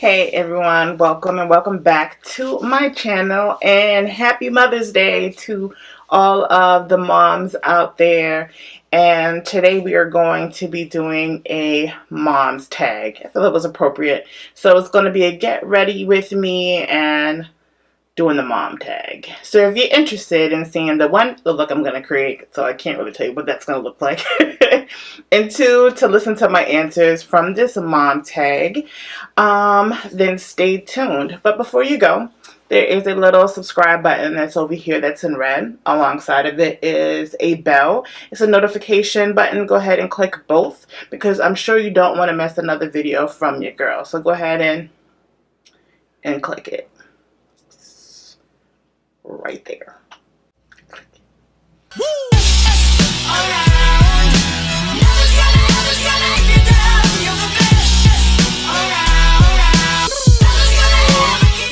Hey everyone, welcome and welcome back to my channel, and happy Mother's Day to all of the moms out there. And today we are going to be doing a mom's tag. I thought it was appropriate. So it's going to be a get ready with me and doing the mom tag. So if you're interested in seeing the look I'm going to create, so I can't really tell you what that's going to look like, and two, to listen to my answers from this mom tag, then stay tuned. But before you go, there is a little subscribe button that's over here that's in red. Alongside of it is a bell. It's a notification button. Go ahead and click both because I'm sure you don't want to miss another video from your girl. So go ahead and click it. Right there.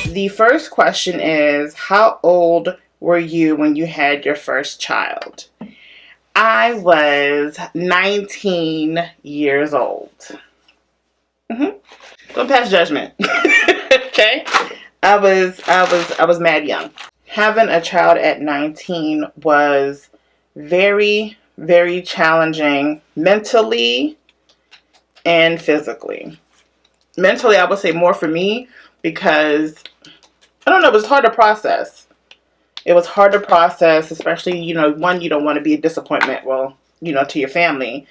The first question is, how old were you when you had your first child? I was 19 years old. Don't pass judgment. Okay? I was mad young. Having a child at 19 was very, very challenging mentally and physically. Mentally, I would say more for me because, I don't know, it was hard to process. It was hard to process, especially, one, you don't want to be a disappointment, to your family.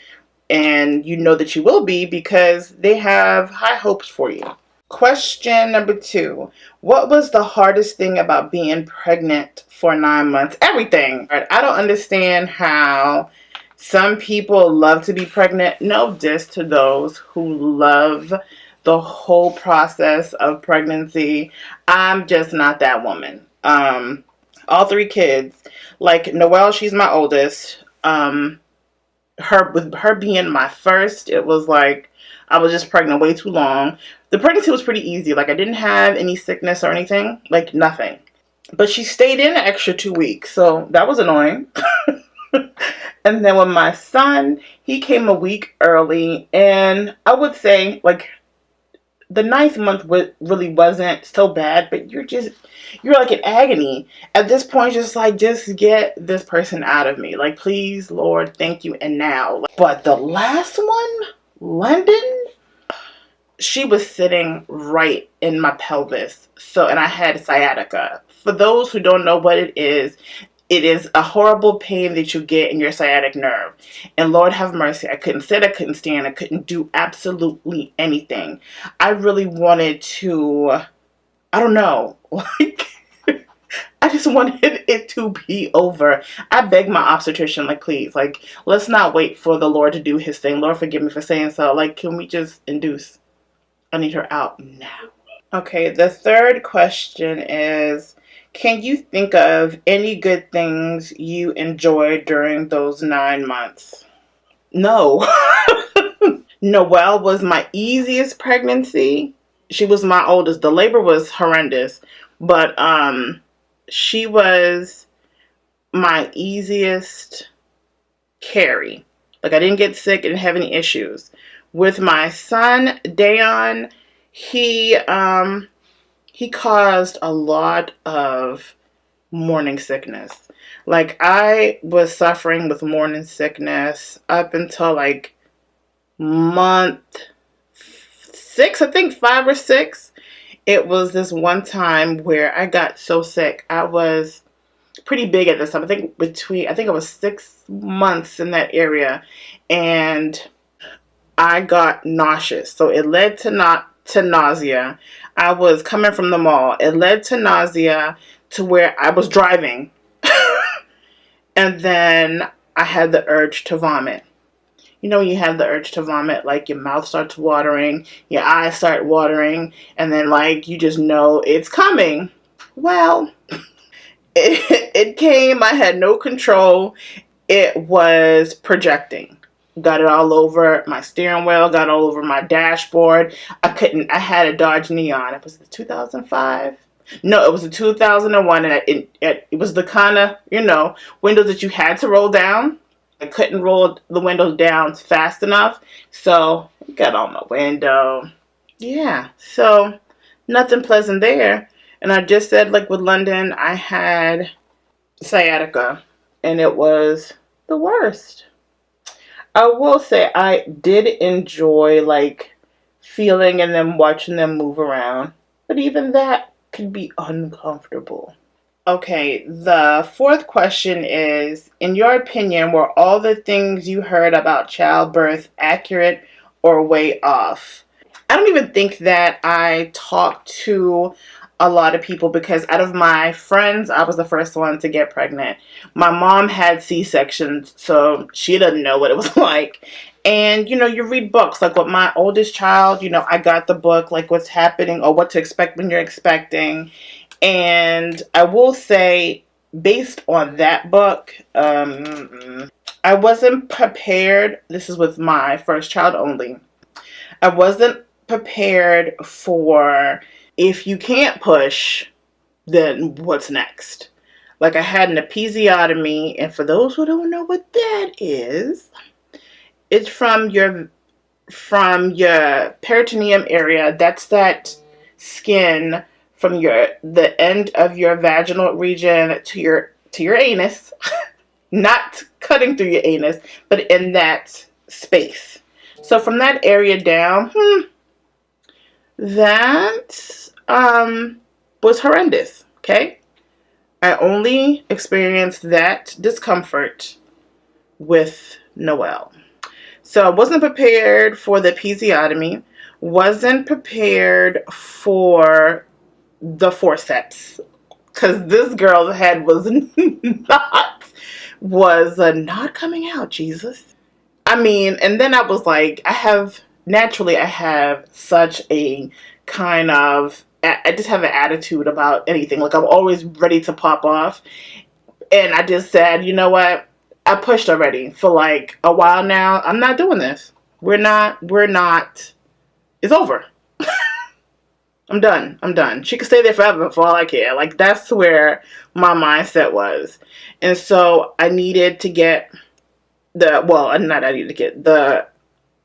And you know that you will be because they have high hopes for you. Question number 2. What was the hardest thing about being pregnant for 9 months? Everything. I don't understand how some people love to be pregnant. No diss to those who love the whole process of pregnancy. I'm just not that woman. All 3 kids, like Noelle, she's my oldest. With her being my first, it was like I was just pregnant way too long. The pregnancy was pretty easy. Like, I didn't have any sickness or anything. Like, nothing. But she stayed in an extra 2 weeks. So that was annoying. And then with my son, he came a week early. And I would say, like, the 9th month really wasn't so bad. But you're like in agony. At this point, just get this person out of me. Like, please, Lord, thank you. And now. But the last one, London, she was sitting right in my pelvis. And I had sciatica. For those who don't know what it is a horrible pain that you get in your sciatic nerve. And Lord have mercy, I couldn't sit, I couldn't stand, I couldn't do absolutely anything. I really wanted to, I don't know, I just wanted it to be over. I begged my obstetrician, please, let's not wait for the Lord to do his thing. Lord, forgive me for saying so. Can we just induce? I need her out now. Okay, the third question is, can you think of any good things you enjoyed during those 9 months? No. Noelle was my easiest pregnancy. She was my oldest. The labor was horrendous, but she was my easiest carry. I didn't get sick, I didn't have any issues. With my son, Dayon, he caused a lot of morning sickness. I was suffering with morning sickness up until month 6, I think 5 or 6. It was this one time where I got so sick. I was pretty big at this time. I think it was 6 months in that area, and I got nauseous. So it led to nausea. I was coming from the mall. It led to nausea to where I was driving. And then I had the urge to vomit. When you have the urge to vomit, your mouth starts watering, your eyes start watering, and then you just know it's coming. Well, it came. I had no control. It was projecting. Got it all over my steering wheel, got all over my dashboard. I had a Dodge Neon. It was the 2005. No, it was the 2001, and it was the kind of, windows that you had to roll down. I couldn't roll the windows down fast enough, so it got on my window. Yeah, so nothing pleasant there. And I just said, like with London, I had sciatica, and it was the worst. I will say I did enjoy like feeling and then watching them move around, but even that could be uncomfortable. Okay, the fourth question is, in your opinion, were all the things you heard about childbirth accurate or way off? I don't even think that I talked to a lot of people because out of my friends, I was the first one to get pregnant. My mom had C-sections, so she doesn't know what it was like. And, you read books. Like with my oldest child, I got the book, like what's happening or what to expect when you're expecting. And I will say, based on that book, I wasn't prepared. This is with my first child only. I wasn't prepared for, if you can't push, then what's next? Like I had an episiotomy, and for those who don't know what that is, it's from your peritoneum area. That's that skin from the end of your vaginal region to your anus, not cutting through your anus, but in that space. So from that area down, that was horrendous. Okay, I only experienced that discomfort with Noelle. So I wasn't prepared for the episiotomy. Wasn't prepared for the forceps, because this girl's head was not coming out. Jesus. I mean, and then I was like, I have such a kind of, I just have an attitude about anything. Like I'm always ready to pop off. And I just said, you know what? I pushed already for like a while now. I'm not doing this. We're not. It's over. I'm done. She could stay there forever for all I care. Like, that's where my mindset was. And so I needed to get the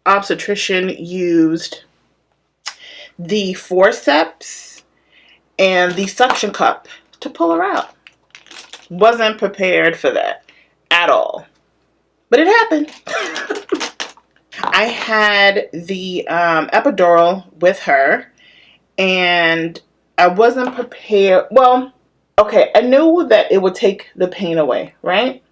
obstetrician used the forceps and the suction cup to pull her out. Wasn't prepared for that at all. But it happened. I had the epidural with her. And I wasn't prepared. Well, okay, I knew that it would take the pain away, right?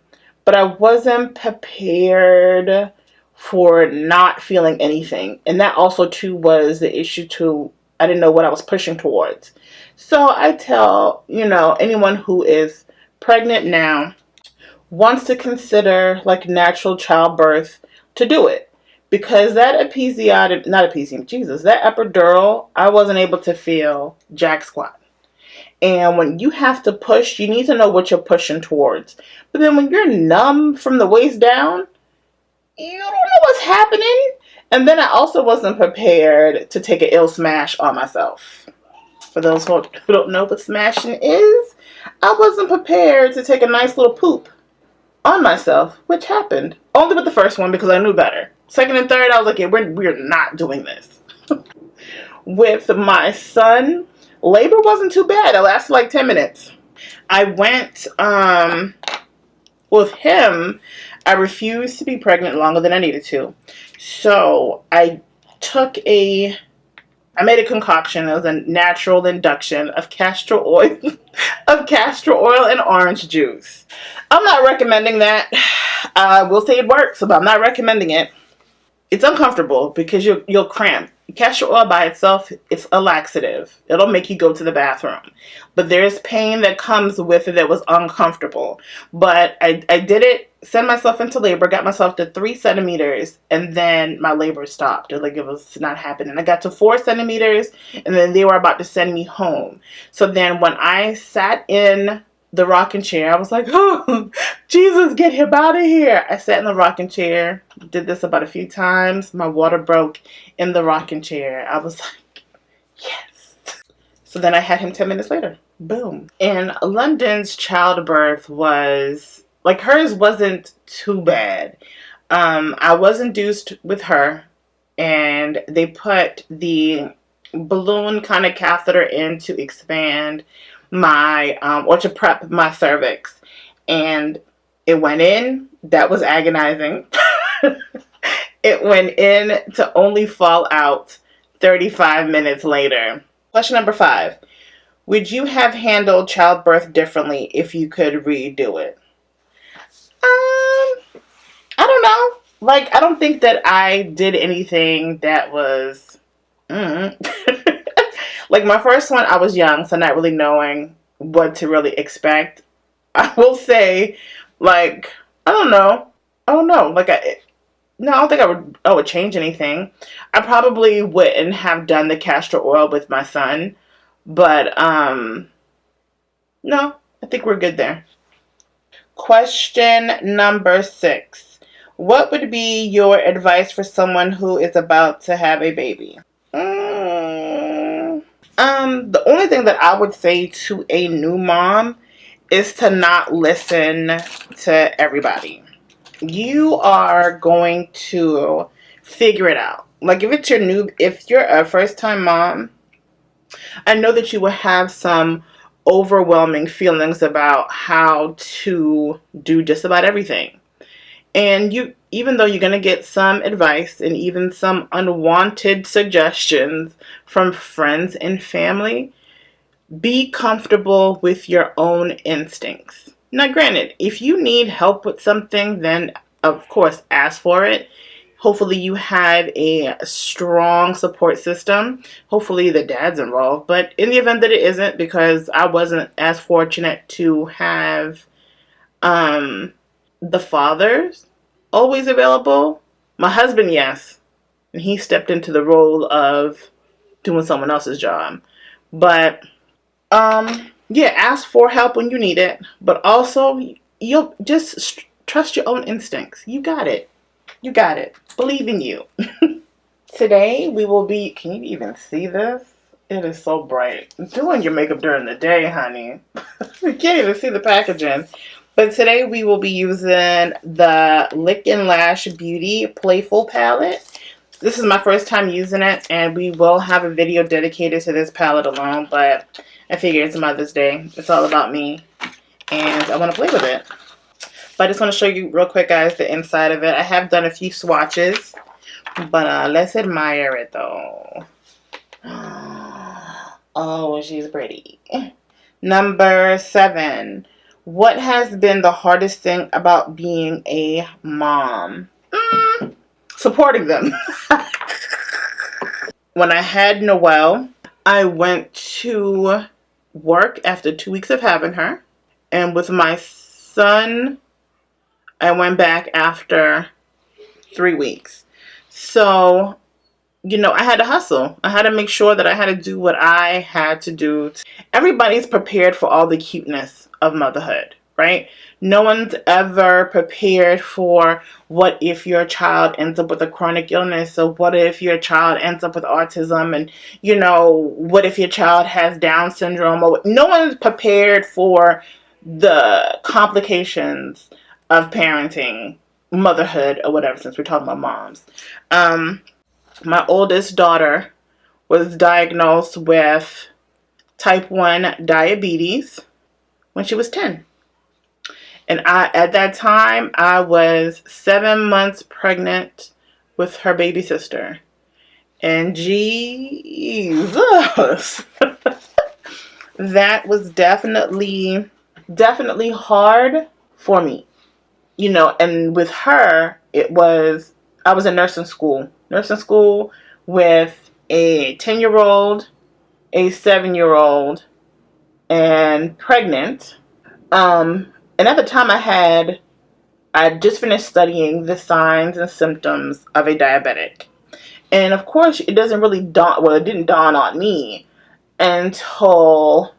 But I wasn't prepared for not feeling anything. And that also, too, was the issue, too. I didn't know what I was pushing towards. So I tell, anyone who is pregnant now, wants to consider, like, natural childbirth, to do it. Because that that epidural, I wasn't able to feel jack squat. And when you have to push, you need to know what you're pushing towards. But then when you're numb from the waist down, you don't know what's happening. And then I also wasn't prepared to take an ill smash on myself. For those who don't know what smashing is, I wasn't prepared to take a nice little poop on myself, which happened. Only with the first one because I knew better. Second and third, I was like, yeah, we're not doing this. With my son, labor wasn't too bad. It lasted like 10 minutes. I went, with him, I refused to be pregnant longer than I needed to. So I made a concoction. It was a natural induction of castor oil, and orange juice. I'm not recommending that. I will say it works, but I'm not recommending it. It's uncomfortable because you'll cramp. Castor oil by itself, it's a laxative. It'll make you go to the bathroom. But there's pain that comes with it that was uncomfortable. But I did it, sent myself into labor, got myself to 3 centimeters, and then my labor stopped. Like it was not happening. I got to 4 centimeters, and then they were about to send me home. So then when I sat in the rocking chair, I was like, oh, Jesus, get him out of here. I sat in the rocking chair, did this about a few times. My water broke in the rocking chair. I was like, yes. So then I had him 10 minutes later. Boom. And London's childbirth was, like, hers wasn't too bad. I was induced with her, and they put the balloon kind of catheter in to expand my, or to prep my cervix. And it went in. That was agonizing. It went in to only fall out 35 minutes later. Question number 5. Would you have handled childbirth differently if you could redo it? I don't know. Like, I don't think that I did anything that was... Like, my first one, I was young, so not really knowing what to really expect. I will say, like, I don't know. Like, no, I don't think I would change anything. I probably wouldn't have done the castor oil with my son. But, no, I think we're good there. Question number 6. What would be your advice for someone who is about to have a baby? The only thing that I would say to a new mom is to not listen to everybody. You are going to figure it out. Like, if you're a first-time mom, I know that you will have some overwhelming feelings about how to do just about everything. And even though you're going to get some advice and even some unwanted suggestions from friends and family, be comfortable with your own instincts. Now, granted, if you need help with something, then of course ask for it. Hopefully you have a strong support system. Hopefully the dad's involved. But in the event that it isn't, because I wasn't as fortunate to have the fathers always available. My husband, yes. And he stepped into the role of doing someone else's job. But, yeah, ask for help when you need it. But also, you'll just trust your own instincts. You got it. You got it. Believe in you. Today, we will be... Can you even see this? It is so bright. Doing your makeup during the day, honey. You can't even see the packaging. But today, we will be using the Lick and Lash Beauty Playful Palette. This is my first time using it, and we will have a video dedicated to this palette alone. But I figure it's Mother's Day. It's all about me, and I want to play with it. But I just want to show you real quick, guys, the inside of it. I have done a few swatches, but let's admire it, though. Oh, she's pretty. Number 7. What has been the hardest thing about being a mom? Supporting them. When I had Noelle, I went to work after 2 weeks of having her. And with my son, I went back after 3 weeks. So, you know, I had to hustle. I had to make sure that I had to do what I had to do. Everybody's prepared for all the cuteness of motherhood, right? No one's ever prepared for what if your child ends up with a chronic illness, or what if your child ends up with autism, and, you know, what if your child has Down syndrome? Or no one's prepared for the complications of parenting, motherhood, or whatever, since we're talking about moms. My oldest daughter was diagnosed with type 1 diabetes when she was 10. And at that time, I was 7 months pregnant with her baby sister. And Jesus, that was definitely hard for me. You know, and with her, I was in nursing school with a 10-year-old, a 7-year-old, and pregnant. And at the time I just finished studying the signs and symptoms of a diabetic. And of course, it didn't dawn on me until,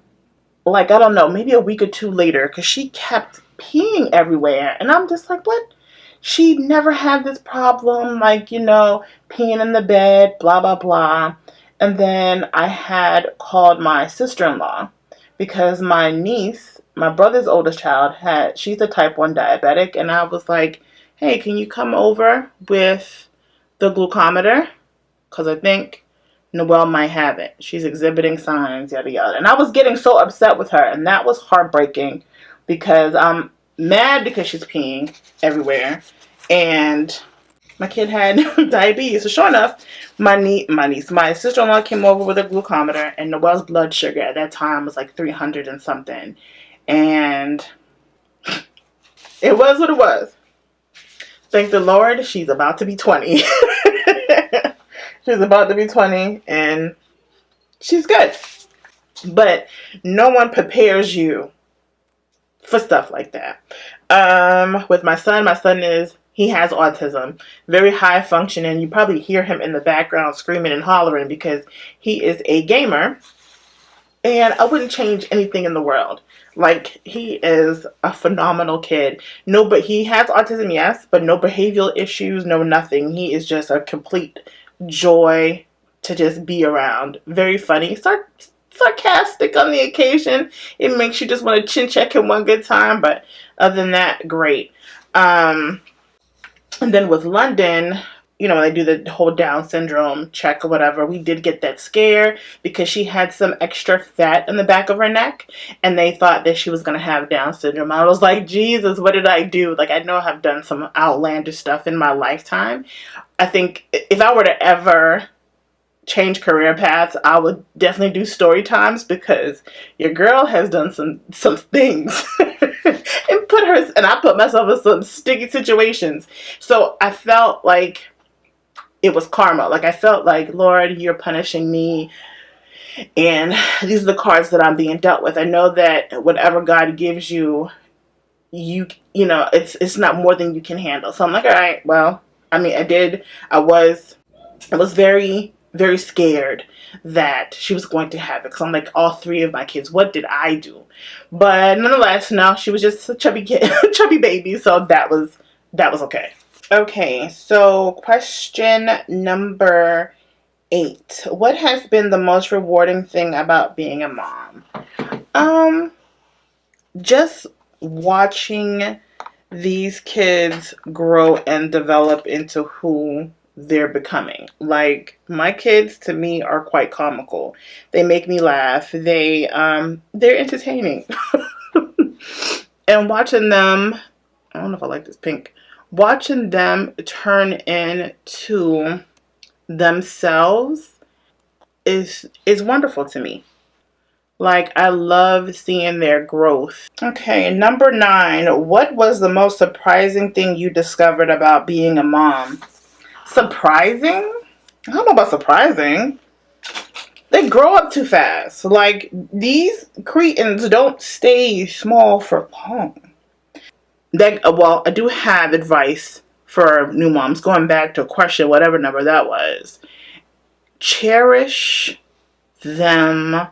like, I don't know, maybe a week or two later, because she kept peeing everywhere. And I'm just like, what? She never had this problem, like, you know, peeing in the bed, blah, blah, blah. And then I had called my sister-in-law because my niece, my brother's oldest child, she's a type 1 diabetic. And I was like, hey, can you come over with the glucometer? Because I think Noelle might have it. She's exhibiting signs, yada yada. And I was getting so upset with her, and that was heartbreaking because I'm mad because she's peeing everywhere, and my kid had diabetes. So sure enough, my sister-in-law came over with a glucometer, and Noelle's blood sugar at that time was like 300 and something. And it was what it was. Thank the Lord, she's about to be 20. She's about to be 20, and she's good. But no one prepares you for stuff like that. With my son he has autism, very high functioning. You probably hear him in the background screaming and hollering because he is a gamer, and I wouldn't change anything in the world. Like, he is a phenomenal kid. No, but he has autism, yes, but no behavioral issues, no nothing. He is just a complete joy to just be around. Very funny, sarcastic on the occasion. It makes you just want to chin check him one good time, but other than that, great. And then with London, you know, they do the whole Down syndrome check or whatever. We did get that scare because she had some extra fat in the back of her neck, and they thought that she was going to have Down syndrome. I was like, Jesus, what did I do? Like, I know I've done some outlandish stuff in my lifetime. I think if I were to ever change career paths, I would definitely do story times, because your girl has done some things and I put myself in some sticky situations. So I felt like it was karma. Like, I felt like, Lord, you're punishing me, and these are the cards that I'm being dealt with. I know that whatever God gives you, you know, it's not more than you can handle. So I'm like, all right, well, I mean, I was very, very scared that she was going to have it, because I'm like, all three of my kids, what did I do? But nonetheless, no, she was just a chubby kid, chubby baby, so that was okay. Okay, so question number 8. What has been the most rewarding thing about being a mom? Just watching these kids grow and develop into who they're becoming. Like, my kids to me are quite comical. They make me laugh. They're entertaining. And watching them, I don't know if I like this pink. Watching them turn into themselves is wonderful to me. Like, I love seeing their growth. Okay, number 9. What was the most surprising thing you discovered about being a mom? Surprising? I don't know about surprising. They grow up too fast. Like, these cretins don't stay small for long. Well, I do have advice for new moms, going back to a question, whatever number that was. Cherish them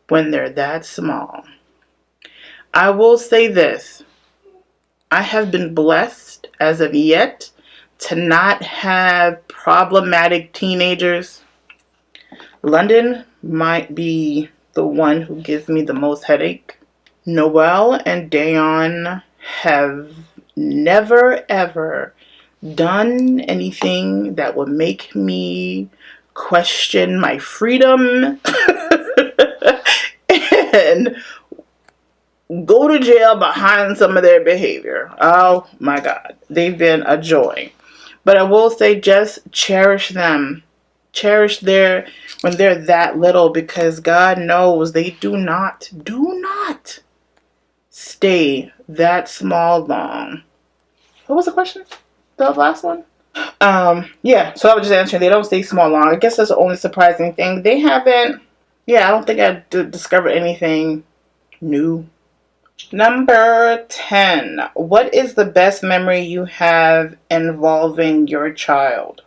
when they're that small. I will say this. I have been blessed as of yet to not have problematic teenagers. London might be the one who gives me the most headache. Noelle and Dayon have never ever done anything that would make me question my freedom and go to jail behind some of their behavior. Oh my God, they've been a joy. But I will say, just cherish them. Cherish when they're that little, because God knows they do not stay that small long. What was the question? The last one? Yeah, so I was just answering, they don't stay small long. I guess that's the only surprising thing. They haven't, I don't think I discovered anything new. Number 10. What is the best memory you have involving your child?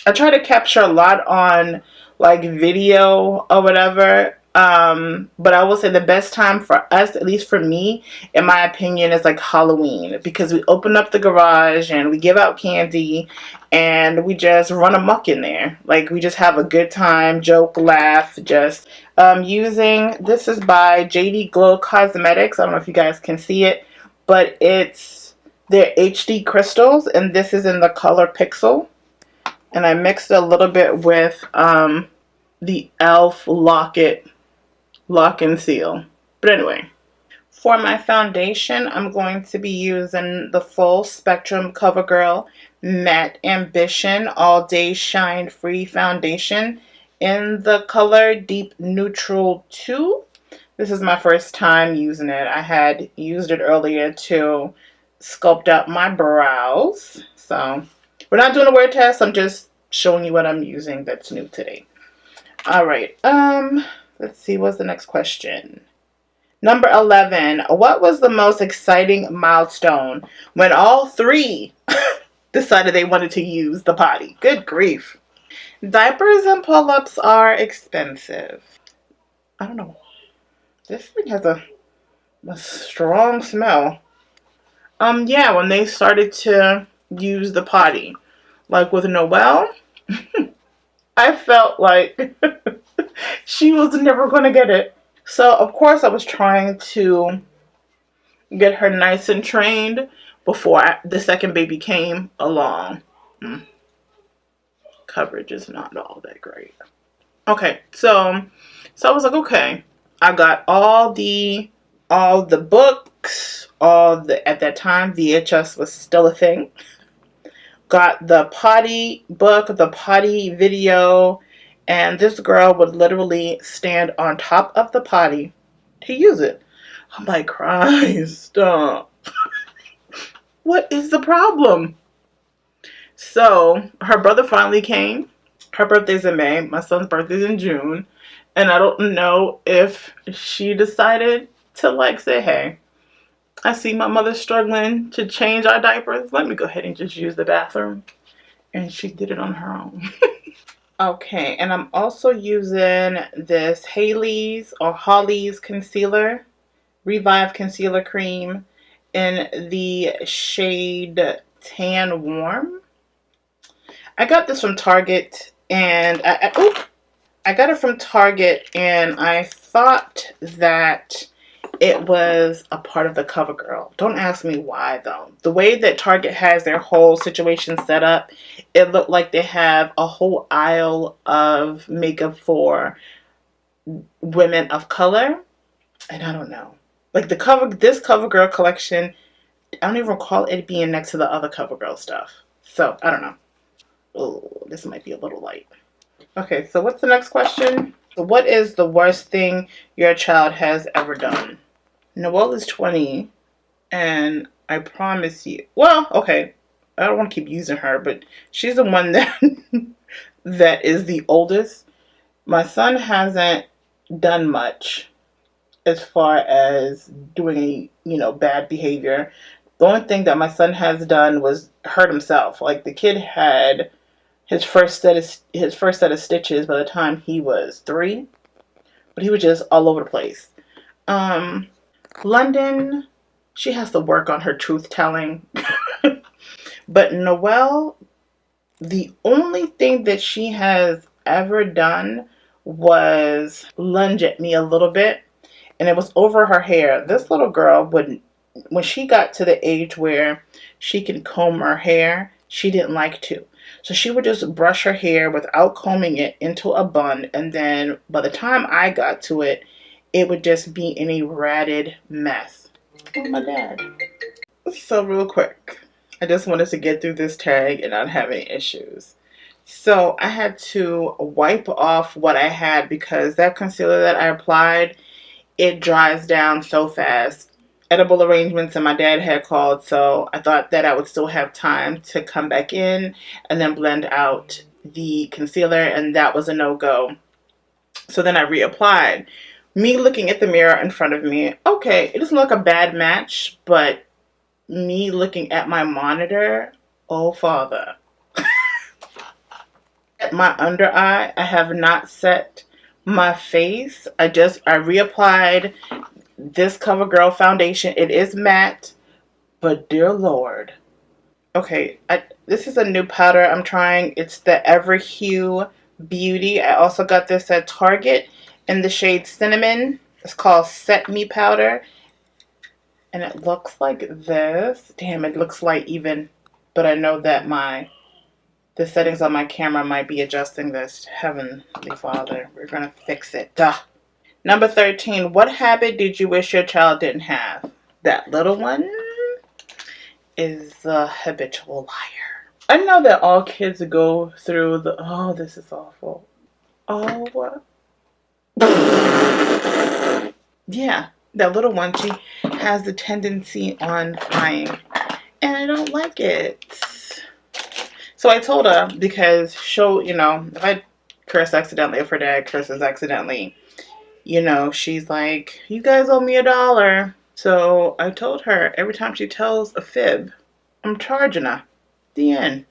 I try to capture a lot on like video or whatever. But I will say the best time for us, at least for me, in my opinion, is like Halloween, because we open up the garage and we give out candy and we just run amok in there. Like, we just have a good time, joke, laugh, just using, this is by JD Glow Cosmetics. I don't know if you guys can see it, but it's their HD crystals, and this is in the color Pixel. And I mixed it a little bit with the e.l.f. Lock and Seal. But anyway, for my foundation, I'm going to be using the Full Spectrum CoverGirl Matte Ambition All Day Shine Free Foundation in the color Deep Neutral 2. This is my first time using it. I had used it earlier to sculpt out my brows. So we're not doing a word test. I'm just showing you what I'm using that's new today. All right. Let's see. What's the next question? Number 11. What was the most exciting milestone when all three decided they wanted to use the potty? Good grief. Diapers and pull-ups are expensive. I don't know. This thing has a strong smell. Yeah, when they started to use the potty. Like with Noelle, I felt like she was never going to get it. So, of course, I was trying to get her nice and trained before the second baby came along. Coverage is not all that great. Okay, so I was like, okay, I got all the books, at that time VHS was still a thing. Got the potty book, the potty video, and this girl would literally stand on top of the potty to use it. I'm like, Christ, stop. What is the problem? So her brother finally came. Her birthday's in May. My son's birthday's in June. And I don't know if she decided to like say, hey, I see my mother struggling to change our diapers. Let me go ahead and just use the bathroom. And she did it on her own. Okay, and I'm also using this Holly's concealer, Revive Concealer Cream in the shade Tan Warm. I got this from Target, and I got it from Target, and I thought that it was a part of the CoverGirl. Don't ask me why, though. The way that Target has their whole situation set up, it looked like they have a whole aisle of makeup for women of color, and I don't know. Like this CoverGirl collection, I don't even recall it being next to the other CoverGirl stuff. So, I don't know. Oh, this might be a little light. Okay, so what's the next question? What is the worst thing your child has ever done? Noelle is 20, and I promise you... Well, okay, I don't want to keep using her, but she's the one that that is the oldest. My son hasn't done much as far as doing, bad behavior. The only thing that my son has done was hurt himself. Like, the kid had his first set of stitches by the time he was 3, but he was just all over the place. London, she has to work on her truth telling. But Noelle, the only thing that she has ever done was lunge at me a little bit, and it was over her hair. This little girl would, when she got to the age where she can comb her hair, she didn't like to. So she would just brush her hair without combing it into a bun, and then by the time I got to it, it would just be in a ratted mess. Oh, my dad. So real quick, I just wanted to get through this tag and not have any issues. So I had to wipe off what I had because that concealer that I applied, it dries down so fast. Edible arrangements and my dad had called, so I thought that I would still have time to come back in and then blend out the concealer, and that was a no-go. So then I reapplied. Me looking at the mirror in front of me, okay, it doesn't look a bad match, but me looking at my monitor, oh father. At my under eye, I have not set my face. I reapplied this CoverGirl foundation. It is matte, but dear Lord. Okay, this is a new powder I'm trying. It's the EveryHue Beauty. I also got this at Target in the shade Cinnamon. It's called Set Me Powder. And it looks like this. Damn, it looks light even. But I know that my The settings on my camera might be adjusting this. Heavenly Father, we're going to fix it. Duh. Number 13, what habit did you wish your child didn't have? That little one is a habitual liar. I know that all kids go through the, oh, this is awful. Oh, yeah, that little one, she has the tendency on lying. And I don't like it. So I told her, because she'll, if I curse accidentally, if her dad curses accidentally, she's like, you guys owe me $1. So I told her, every time she tells a fib, I'm charging her. The end.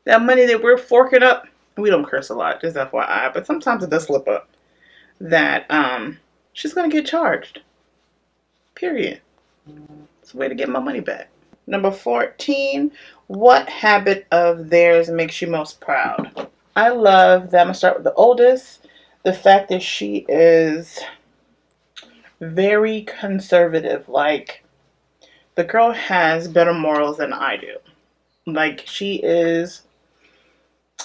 That money that we're forking up, we don't curse a lot, just FYI, but sometimes it does slip up, that she's going to get charged. Period. It's a way to get my money back. Number 14, what habit of theirs makes you most proud? I love that. I'm going to start with the oldest. The fact that she is very conservative. Like, the girl has better morals than I do. Like, she is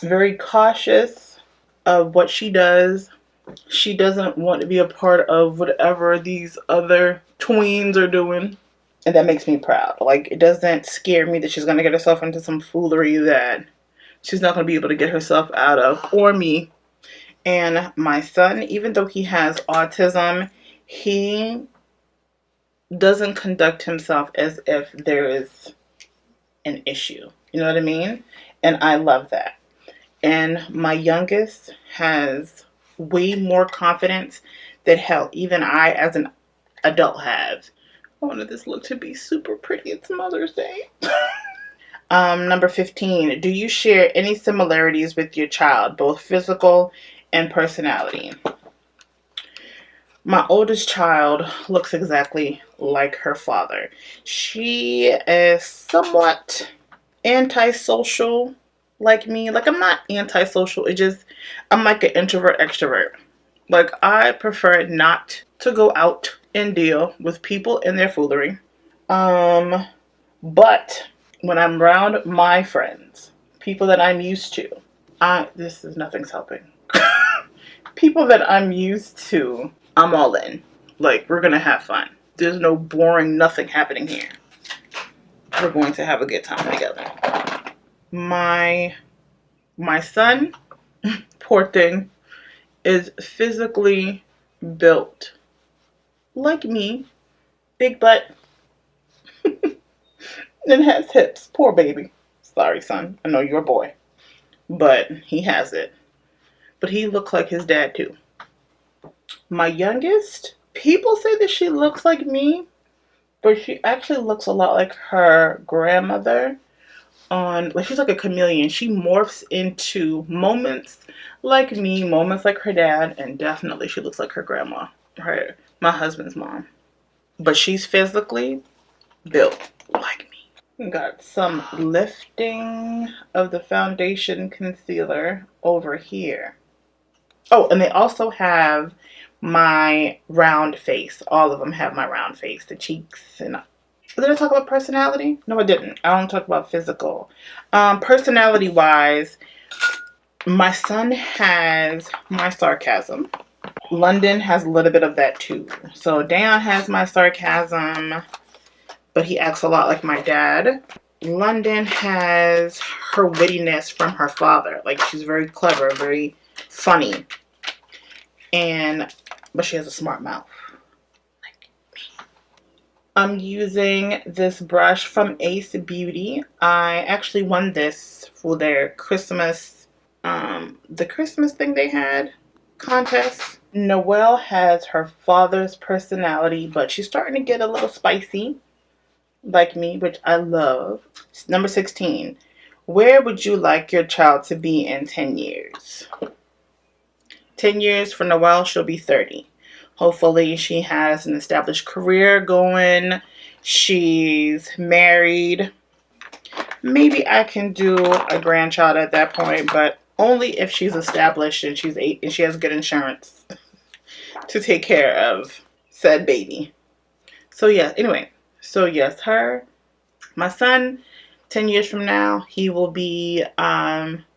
very cautious of what she does. She doesn't want to be a part of whatever these other tweens are doing. And that makes me proud. Like, it doesn't scare me that she's going to get herself into some foolery that she's not going to be able to get herself out of, or me. And my son, even though he has autism, he doesn't conduct himself as if there is an issue. You know what I mean? And I love that. And my youngest has way more confidence than hell, even I as an adult have. I wanted this look to be super pretty. It's Mother's Day. Number 15, do you share any similarities with your child, both physical and personality? My oldest child looks exactly like her father. She is somewhat antisocial like me. Like, I'm not antisocial. I'm like an introvert extrovert. Like, I prefer not to go out and deal with people and their foolery. But when I'm around my friends, people that I'm used to, nothing's helping. People that I'm used to, I'm all in. Like, we're gonna have fun. There's no boring nothing happening here. We're going to have a good time together. My son, poor thing, is physically built like me, big butt, and has hips. Poor baby. Sorry, son. I know you're a boy, but he has it. But he looks like his dad too. My youngest, people say that she looks like me, but she actually looks a lot like her grandmother. She's like a chameleon. She morphs into moments like me, moments like her dad, and definitely she looks like her grandma, my husband's mom. But she's physically built like me. Got some lifting of the foundation concealer over here. Oh, and they also have my round face. All of them have my round face, the cheeks. And did I talk about personality? No, I didn't. I don't talk about physical. Personality wise, my son has my sarcasm. London has a little bit of that too. So Dan has my sarcasm, but he acts a lot like my dad. London has her wittiness from her father. Like, she's very clever, very funny. But she has a smart mouth. Like me. I'm using this brush from Ace Beauty. I actually won this for their Christmas, the Christmas thing they had, contest. Noelle has her father's personality, but she's starting to get a little spicy, like me, which I love. Number 16. Where would you like your child to be in 10 years? 10 years for Noelle, she'll be 30. Hopefully she has an established career going. She's married. Maybe I can do a grandchild at that point, but only if she's established and she has good insurance to take care of said baby. So yeah, anyway. So yes, my son 10 years from now, he will be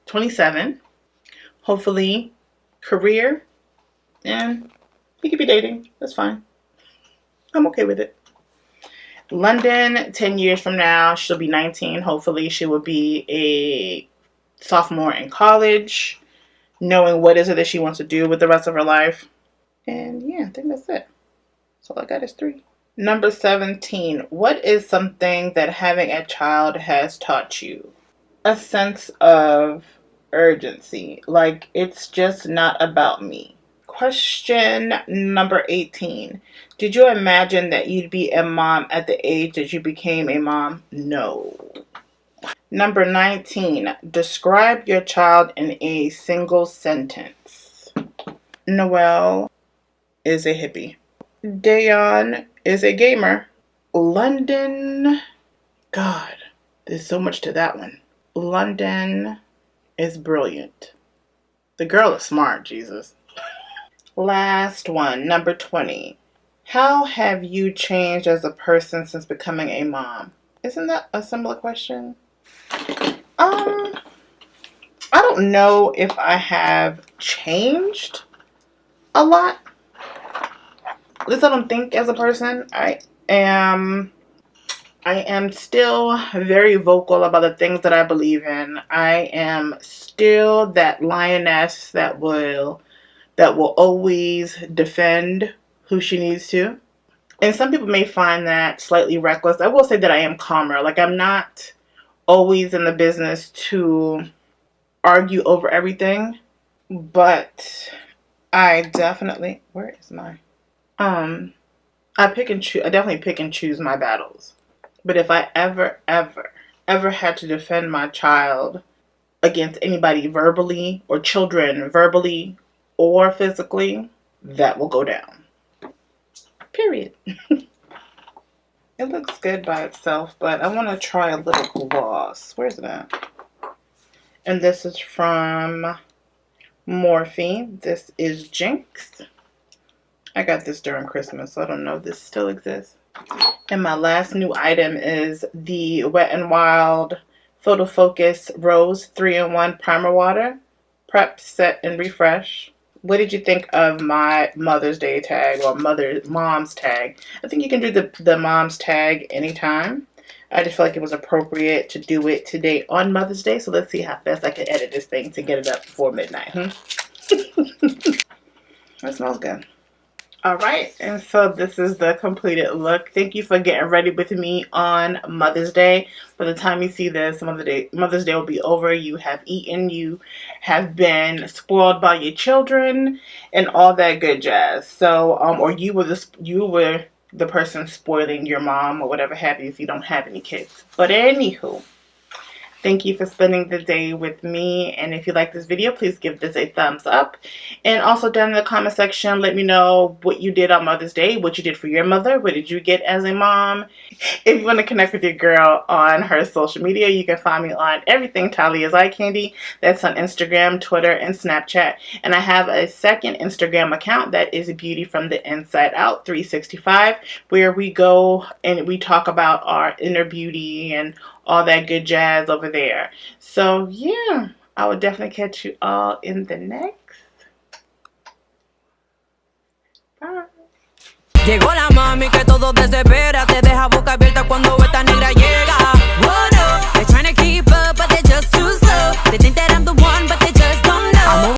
27. Hopefully, career, and he could be dating. That's fine. I'm okay with it. London, 10 years from now, she'll be 19. Hopefully, she will be a sophomore in college, knowing what is it that she wants to do with the rest of her life. And yeah, I think that's it. So all I got is 3. Number 17. What is something that having a child has taught you? A sense of urgency. Like, it's just not about me. Question number 18. Did you imagine that you'd be a mom at the age that you became a mom? No. Number 19. Describe your child in a single sentence. Noelle is a hippie. Dayon is a gamer. London, God, there's so much to that one. London is brilliant. The girl is smart, Jesus. Last one, number 20. How have you changed as a person since becoming a mom? Isn't that a similar question? I don't know if I have changed a lot. At least I don't think as a person. I am still very vocal about the things that I believe in. I am still that lioness that will always defend who she needs to. And some people may find that slightly reckless. I will say that I am calmer. Like, I'm not always in the business to argue over everything, but I definitely, where is my, I definitely pick and choose my battles. But if I ever had to defend my child against anybody verbally, or children verbally or physically, that will go down. Period. It looks good by itself, but I want to try a little gloss. Where's it at? And this is from Morphe. This is Jinx. I got this during Christmas, so I don't know if this still exists. And my last new item is the Wet n Wild Photo Focus Rose 3-in-1 Primer Water. Prep, set, and refresh. What did you think of my Mother's Day tag, or Mom's tag? I think you can do the Mom's tag anytime. I just feel like it was appropriate to do it today on Mother's Day. So let's see how fast I can edit this thing to get it up before midnight. That smells good. Alright, and so this is the completed look. Thank you for getting ready with me on Mother's Day. By the time you see this, Mother's Day will be over. You have eaten, you have been spoiled by your children, and all that good jazz. So, or you were the person spoiling your mom, or whatever have you, if you don't have any kids. But anywho, thank you for spending the day with me. And if you like this video, please give this a thumbs up. And also down in the comment section, let me know what you did on Mother's Day, what you did for your mother, what did you get as a mom. If you want to connect with your girl on her social media, you can find me on everything Talia's Eye Candy. That's on Instagram, Twitter, and Snapchat. And I have a second Instagram account that is Beauty from the Inside Out 365, where we go and we talk about our inner beauty and all that good jazz over there. So yeah, I will definitely catch you all in the next. Bye. Llegó la mami que todo desespera, te deja boca abierta cuando esta negra llega. What up? They're trying to keep up, but they're just too slow. They think that I'm the one, but